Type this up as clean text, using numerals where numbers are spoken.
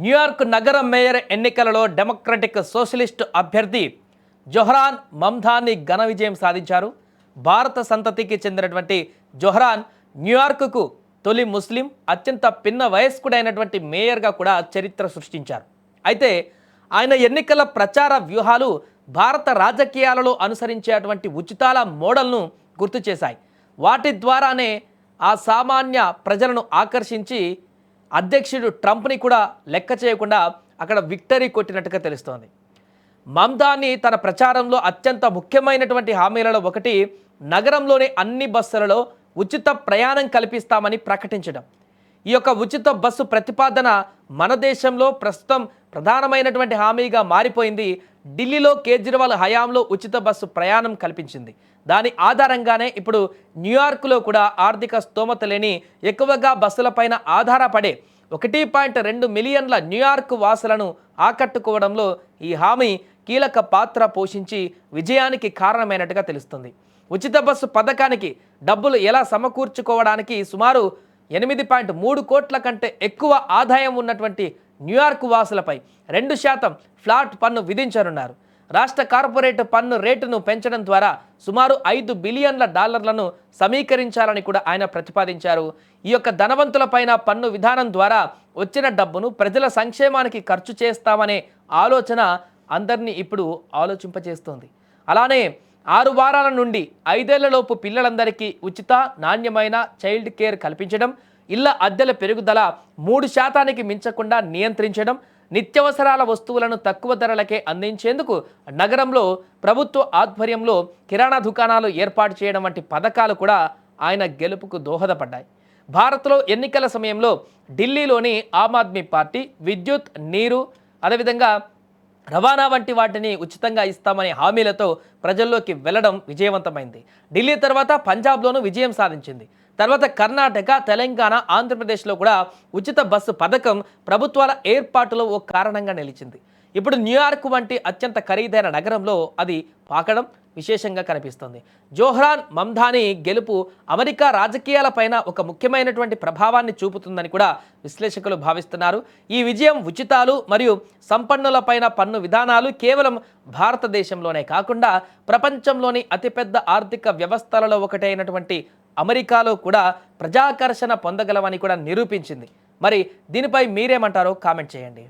New York నగర mayor ఎన్నికలలో democratic socialist అభ్యర్థి జొహ్రాన్ మమ్దాని ఘన విజయం సాధించారు. భారత సంతతికి చెందినటువంటి జొహ్రాన్ న్యూయార్క్కు తొలి ముస్లిం, అత్యంత పిన్న వయస్కుడైనటువంటి మేయర్గా కూడా చరిత్ర సృష్టించారు. అయితే ఆయన ఎన్నికల ప్రచార వ్యూహాలు భారత రాజకీయాలలో అనుసరించేటువంటి ఉచితాల మోడల్ను గుర్తు చేశాయి. వాటి ద్వారానే ఆ సామాన్య ప్రజలను ఆకర్షించి అధ్యక్షుడు ట్రంప్ని కూడా లెక్క చేయకుండా అక్కడ విక్టరీ కొట్టినట్టుగా తెలుస్తోంది. మమ్దాని తన ప్రచారంలో అత్యంత ముఖ్యమైనటువంటి హామీలలో ఒకటి నగరంలోని అన్ని బస్సులలో ఉచిత ప్రయాణం కల్పిస్తామని ప్రకటించడం. ఈ యొక్క ఉచిత బస్సు ప్రతిపాదన మన దేశంలో ప్రస్తుతం ప్రధానమైనటువంటి హామీగా మారిపోయింది. ఢిల్లీలో కేజ్రీవాల్ హయాంలో ఉచిత బస్సు ప్రయాణం కల్పించింది. దాని ఆధారంగానే ఇప్పుడు న్యూయార్క్లో కూడా ఆర్థిక స్తోమత లేని, ఎక్కువగా బస్సులపైన ఆధారపడే 1.2 మిలియన్ల న్యూయార్క్ వాసులను ఆకట్టుకోవడంలో ఈ హామీ కీలక పాత్ర పోషించి విజయానికి కారణమైనట్టుగా తెలుస్తుంది. ఉచిత బస్సు పథకానికి డబ్బులు ఎలా సమకూర్చుకోవడానికి సుమారు 8.3 కోట్ల కంటే ఎక్కువ ఆదాయం ఉన్నటువంటి న్యూయార్క్ వాసులపై 2% ఫ్లాట్ పన్ను విధించనున్నారు. రాష్ట్ర కార్పొరేట్ పన్ను రేటును పెంచడం ద్వారా సుమారు $5 బిలియన్ల సమీకరించాలని కూడా ఆయన ప్రతిపాదించారు. ఈ యొక్క ధనవంతులపైన పన్ను విధానం ద్వారా వచ్చిన డబ్బును ప్రజల సంక్షేమానికి ఖర్చు చేస్తామనే ఆలోచన అందరినీ ఇప్పుడు ఆలోచింపచేస్తోంది. అలానే 6 వారాల నుండి 5 ఏళ్లలోపు పిల్లలందరికీ ఉచిత నాణ్యమైన చైల్డ్ కేర్ కల్పించడం, ఇళ్ల అద్దెల పెరుగుదల 3% మించకుండా నియంత్రించడం, నిత్యావసరాల వస్తువులను తక్కువ ధరలకే అందించేందుకు నగరంలో ప్రభుత్వ ఆధ్వర్యంలో కిరాణా దుకాణాలు ఏర్పాటు చేయడం వంటి పథకాలు కూడా ఆయన గెలుపుకు దోహదపడ్డాయి. భారత్లో ఎన్నికల సమయంలో ఢిల్లీలోని ఆమ్ ఆద్మీ పార్టీ విద్యుత్, నీరు, అదేవిధంగా రవాణా వంటి వాటిని ఉచితంగా ఇస్తామనే హామీలతో ప్రజల్లోకి వెళ్లడం విజయవంతమైంది. ఢిల్లీ తర్వాత పంజాబ్లోనూ విజయం సాధించింది. తర్వాత కర్ణాటక, తెలంగాణ, ఆంధ్రప్రదేశ్లో కూడా ఉచిత బస్సు పథకం ప్రభుత్వాల ఏర్పాటులో ఓ కారణంగా నిలిచింది. ఇప్పుడు న్యూయార్క్ వంటి అత్యంత ఖరీదైన నగరంలో అది పాకడం విశేషంగా కనిపిస్తుంది. జొహ్రాన్ మమ్దాని గెలుపు అమెరికా రాజకీయాలపైన ఒక ముఖ్యమైనటువంటి ప్రభావాన్ని చూపుతుందని కూడా విశ్లేషకులు భావిస్తున్నారు. ఈ విజయం ఉచితాలు మరియు సంపన్నులపైన పన్ను విధానాలు కేవలం భారతదేశంలోనే కాకుండా ప్రపంచంలోని అతిపెద్ద ఆర్థిక వ్యవస్థలలో ఒకటైనటువంటి అమెరికాలో కూడా ప్రజాకర్షణ పొందగలవని కూడా నిరూపించింది. మరి దీనిపై మీరేమంటారో కామెంట్ చేయండి.